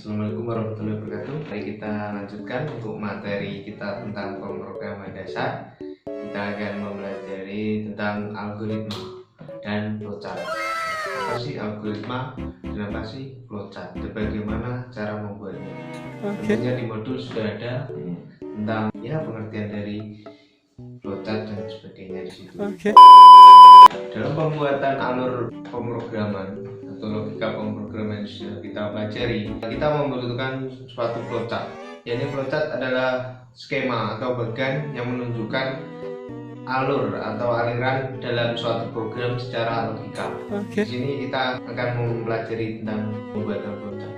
Assalamualaikum warahmatullahi wabarakatuh. Mari kita lanjutkan untuk materi kita tentang pemrograman dasar. Kita akan mempelajari tentang algoritma dan flowchart. Apa sih algoritma dan apa sih flowchart? Dan bagaimana cara membuatnya? Tentunya di modul sudah ada tentang pengertian dari flowchart dan sebagainya di situ. Dalam pembuatan alur pemrograman atau logika pemrograman yang sudah kita pelajari, kita membutuhkan suatu flowchart. Jadi flowchart adalah skema atau bagan yang menunjukkan alur atau aliran dalam suatu program secara logika. Di sini kita akan mempelajari tentang pembuatan flowchart.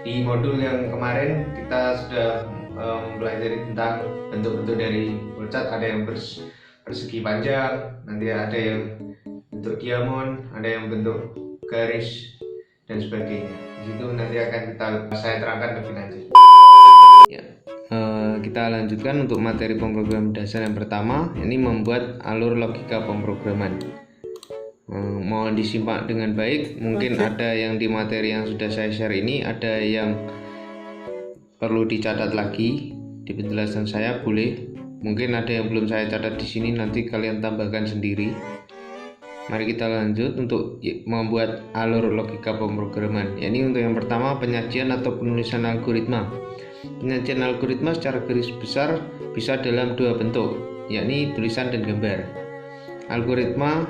Di modul yang kemarin kita sudah mempelajari tentang bentuk-bentuk dari flowchart. Ada yang persegi panjang, nanti ada yang bentuk diamond, ada yang bentuk garis dan sebagainya. Di situ nanti akan saya terangkan lebih lanjut. Kita lanjutkan untuk materi pemrograman dasar yang pertama, ini membuat alur logika pemrograman. Mohon disimak dengan baik. Mungkin ada yang di materi yang sudah saya share ini, ada yang perlu dicatat lagi di penjelasan saya, boleh. Mungkin ada yang belum saya catat di sini, nanti kalian tambahkan sendiri. Mari kita lanjut untuk membuat alur logika pemrograman. Ini untuk yang pertama, penyajian atau penulisan algoritma. Penyajian algoritma secara garis besar bisa dalam dua bentuk, yakni tulisan dan gambar. Algoritma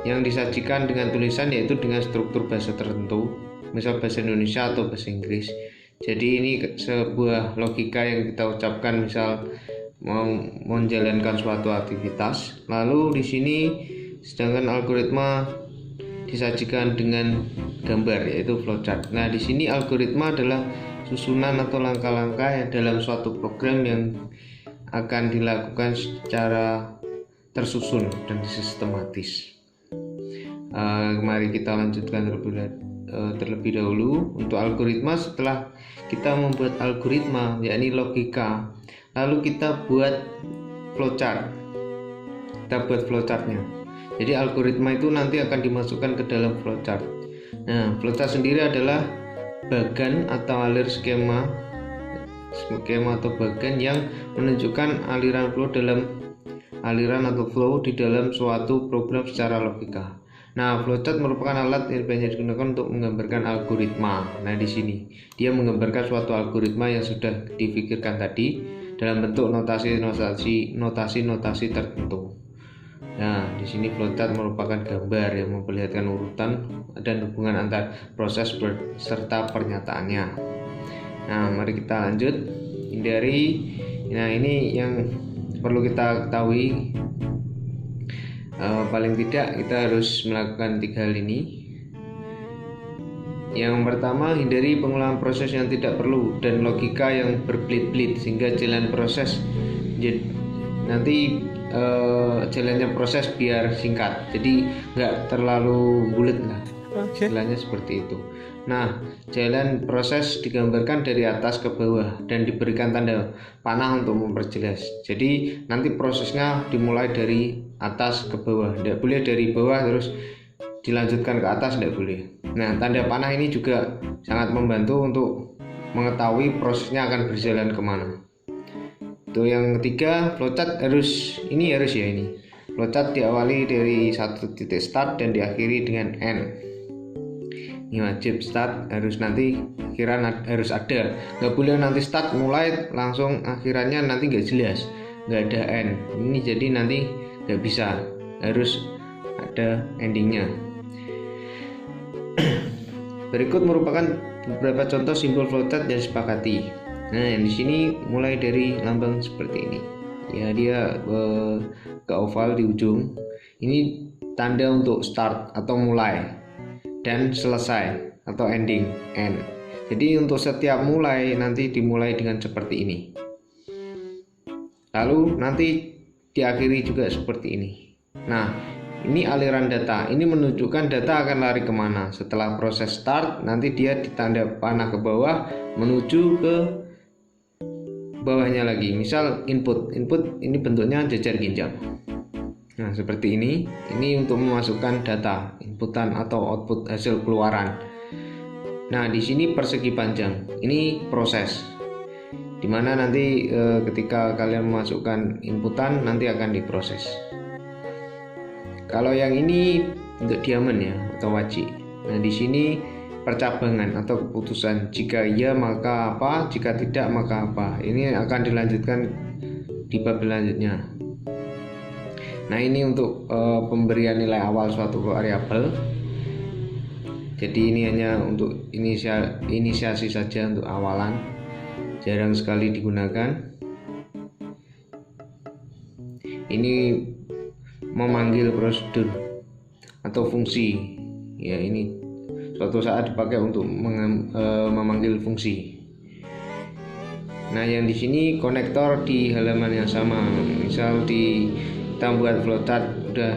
yang disajikan dengan tulisan yaitu dengan struktur bahasa tertentu, misal bahasa Indonesia atau bahasa Inggris. Jadi ini sebuah logika yang kita ucapkan, misal mau menjalankan suatu aktivitas. Lalu di sini sedangkan algoritma disajikan dengan gambar yaitu flowchart. Nah, di sini algoritma adalah susunan atau langkah-langkah yang dalam suatu program yang akan dilakukan secara tersusun dan sistematis. Mari kita lanjutkan terlebih dahulu untuk algoritma. Setelah kita membuat algoritma yakni logika, lalu kita buat flowchart. Kita buat flowchartnya. Jadi algoritma itu nanti akan dimasukkan ke dalam flowchart. Nah, flowchart sendiri adalah bagan atau alir skema atau bagan yang menunjukkan aliran flow di dalam suatu program secara logika. Nah, flowchart merupakan alat yang banyak digunakan untuk menggambarkan algoritma. Nah, di sini dia menggambarkan suatu algoritma yang sudah dipikirkan tadi dalam bentuk notasi tertentu. Nah, di sini flowchart merupakan gambar yang memperlihatkan urutan dan hubungan antar proses serta pernyataannya. Nah, mari kita lanjut. Ini yang perlu kita ketahui. Paling tidak kita harus melakukan 3 hal ini. Yang pertama, hindari pengulangan proses yang tidak perlu dan logika yang berbelit-belit sehingga jalan proses nanti jalannya proses biar singkat, jadi nggak terlalu bulat lah. Jalannya seperti itu. Nah, jalan proses digambarkan dari atas ke bawah dan diberikan tanda panah untuk memperjelas. Jadi nanti prosesnya dimulai dari atas ke bawah, tidak boleh dari bawah terus dilanjutkan ke atas, tidak boleh. Nah, tanda panah ini juga sangat membantu untuk mengetahui prosesnya akan berjalan kemana. Itu yang ketiga, flowchart harus. Flowchart diawali dari satu titik start dan diakhiri dengan end. Ini wajib, start harus nanti akhiran harus ada. Nggak boleh nanti start mulai langsung akhirannya nanti nggak jelas, nggak ada end. Ini jadi nanti nggak bisa, harus ada endingnya. Berikut merupakan beberapa contoh simbol flowchart yang disepakati. Nah, di sini mulai dari lambang seperti ini. Ya, dia ke oval di ujung. Ini tanda untuk start atau mulai dan selesai atau ending, end. Jadi untuk setiap mulai nanti dimulai dengan seperti ini. Lalu nanti diakhiri juga seperti ini. Nah, ini aliran data. Ini menunjukkan data akan lari kemana. Setelah proses start, nanti dia ditanda panah ke bawah menuju ke bawahnya lagi. Misal input ini bentuknya jajar ginjal. Nah, seperti ini. Ini untuk memasukkan data, inputan atau output hasil keluaran. Nah, di sini persegi panjang. Ini proses. Dimana nanti ketika kalian memasukkan inputan nanti akan diproses. Kalau yang ini untuk diamond ya atau wajik. Nah, di sini percabangan atau keputusan. Jika iya maka apa, jika tidak maka apa. Ini akan dilanjutkan di bab selanjutnya. Nah, ini untuk pemberian nilai awal suatu variabel. Jadi ini hanya untuk inisiasi saja untuk awalan, jarang sekali digunakan. Ini memanggil prosedur atau fungsi. Ya, ini suatu saat dipakai untuk memanggil fungsi. Nah, yang di sini konektor di halaman yang sama. Misal kita buat flowchart udah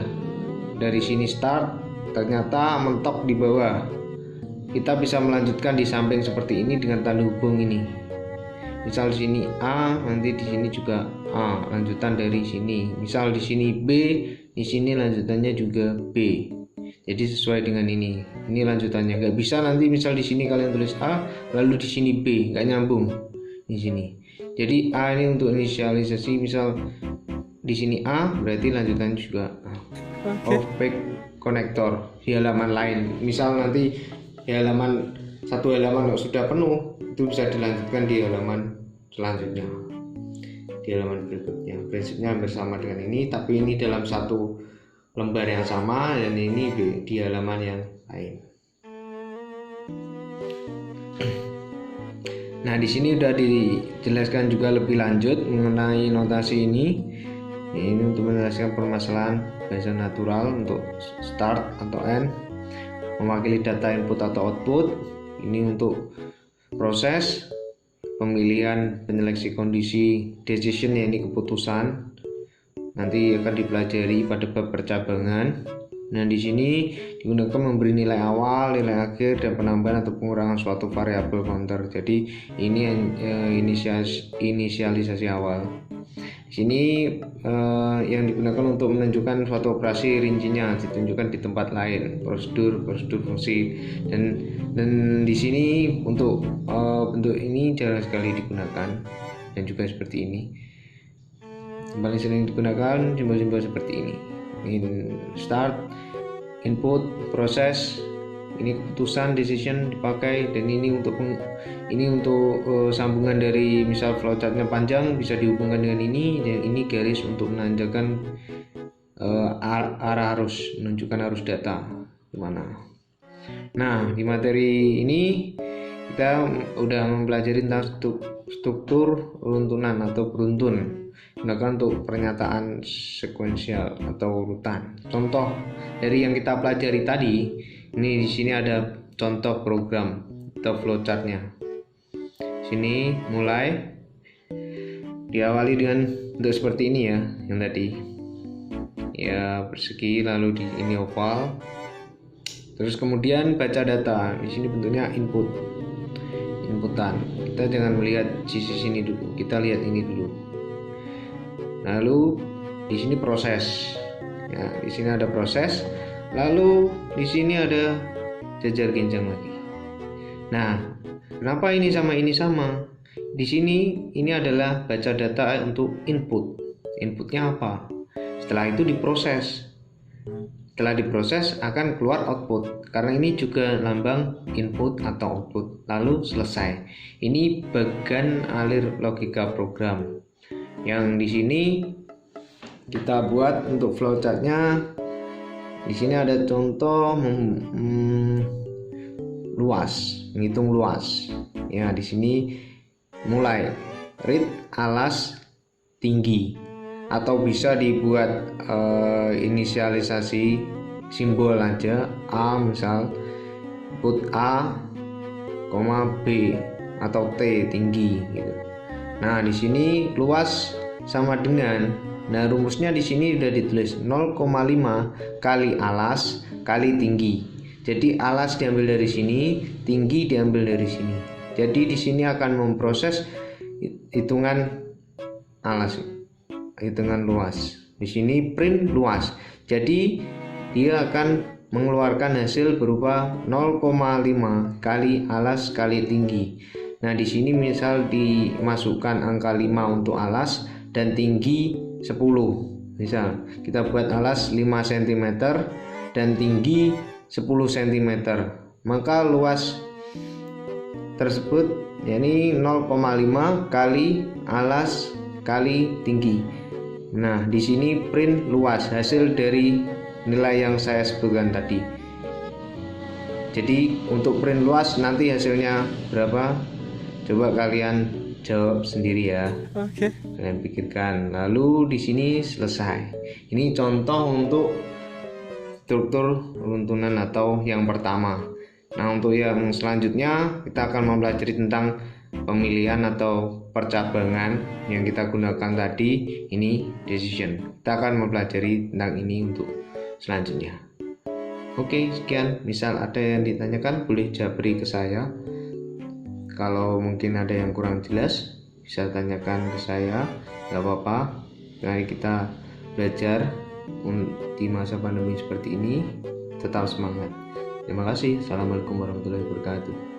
dari sini start, ternyata mentok di bawah. Kita bisa melanjutkan di samping seperti ini dengan tanda hubung ini. Misal di sini A, nanti di sini juga A, lanjutan dari sini. Misal di sini B, di sini lanjutannya juga B. Jadi sesuai dengan ini. Ini lanjutannya. Nggak bisa nanti misal di sini kalian tulis A, lalu di sini B, nggak nyambung di sini. Jadi A ini untuk inisialisasi. Misal di sini A, berarti lanjutannya juga A. Off-back konektor di halaman lain. Misal nanti di satu halaman sudah penuh, itu bisa dilanjutkan di halaman selanjutnya, di halaman berikutnya. Prinsipnya hampir sama dengan ini, tapi ini dalam satu lembar yang sama dan ini di halaman yang lain. Nah, di sini sudah dijelaskan juga lebih lanjut mengenai notasi ini. Ini untuk menjelaskan permasalahan bahasa natural untuk start atau end, mewakili data input atau output. Ini untuk proses pemilihan, penyeleksi kondisi, decision, ya ini keputusan. Nanti akan dipelajari pada bab percabangan. Nah, di sini digunakan memberi nilai awal, nilai akhir, dan penambahan atau pengurangan suatu variabel counter. Jadi ini inisialisasi awal. Di sini yang digunakan untuk menunjukkan suatu operasi rincinya ditunjukkan di tempat lain, prosedur fungsi, dan di sini untuk bentuk ini jarang sekali digunakan, dan juga seperti ini. Yang paling sering digunakan simbol-simbol seperti ini. Start, input, proses, ini keputusan, decision dipakai, dan ini untuk sambungan dari misal flowchartnya panjang bisa dihubungkan dengan ini, dan ini garis untuk menandakan arah arus, menunjukkan arus data kemana. Nah, di materi ini kita udah mempelajari tentang struktur runtunan atau beruntun, gunakan untuk pernyataan sekuensial atau urutan. Contoh dari yang kita pelajari tadi, ini di sini ada contoh program atau flowchartnya. Sini mulai diawali dengan bentuk seperti ini ya, yang tadi ya persegi, lalu di ini oval. Terus kemudian baca data. Di sini bentuknya inputan. Kita jangan melihat sisi sini dulu, kita lihat ini dulu. Lalu di sini proses. Ya, di sini ada proses. Lalu di sini ada jajar genjang lagi. Nah, kenapa ini sama ini sama? Di sini ini adalah baca data untuk input. Inputnya apa? Setelah itu diproses. Setelah diproses akan keluar output. Karena ini juga lambang input atau output. Lalu selesai. Ini bagian alir logika program. Yang di sini kita buat untuk flowchartnya. Di sini ada contoh luas, menghitung luas. Ya, di sini mulai read alas tinggi, atau bisa dibuat inisialisasi simbol aja, A misal put A, B atau T tinggi gitu. Nah, di sini luas sama dengan, nah rumusnya di sini udah ditulis 0,5 kali alas kali tinggi. Jadi alas diambil dari sini, tinggi diambil dari sini. Jadi di sini akan memproses hitungan alas, hitungan luas. Di sini print luas. Jadi dia akan mengeluarkan hasil berupa 0,5 kali alas kali tinggi. Nah, di sini misal dimasukkan angka 5 untuk alas dan tinggi 10. Misal kita buat alas 5 cm dan tinggi 10 cm, maka luas tersebut yakni 0,5 kali alas kali tinggi. Nah, di sini print luas hasil dari nilai yang saya sebutkan tadi. Jadi untuk print luas nanti hasilnya berapa? Coba kalian jawab sendiri ya. Oke. Kalian pikirkan. Lalu di sini selesai. Ini contoh untuk struktur runtunan atau yang pertama. Nah, untuk yang selanjutnya kita akan mempelajari tentang pemilihan atau percabangan yang kita gunakan tadi, ini decision. Kita akan mempelajari tentang ini untuk selanjutnya. Oke, sekian. Misal ada yang ditanyakan boleh japri ke saya. Kalau mungkin ada yang kurang jelas bisa tanyakan ke saya, gak apa-apa. Mari kita belajar di masa pandemi seperti ini. Tetap semangat. Terima kasih. Assalamualaikum warahmatullahi wabarakatuh.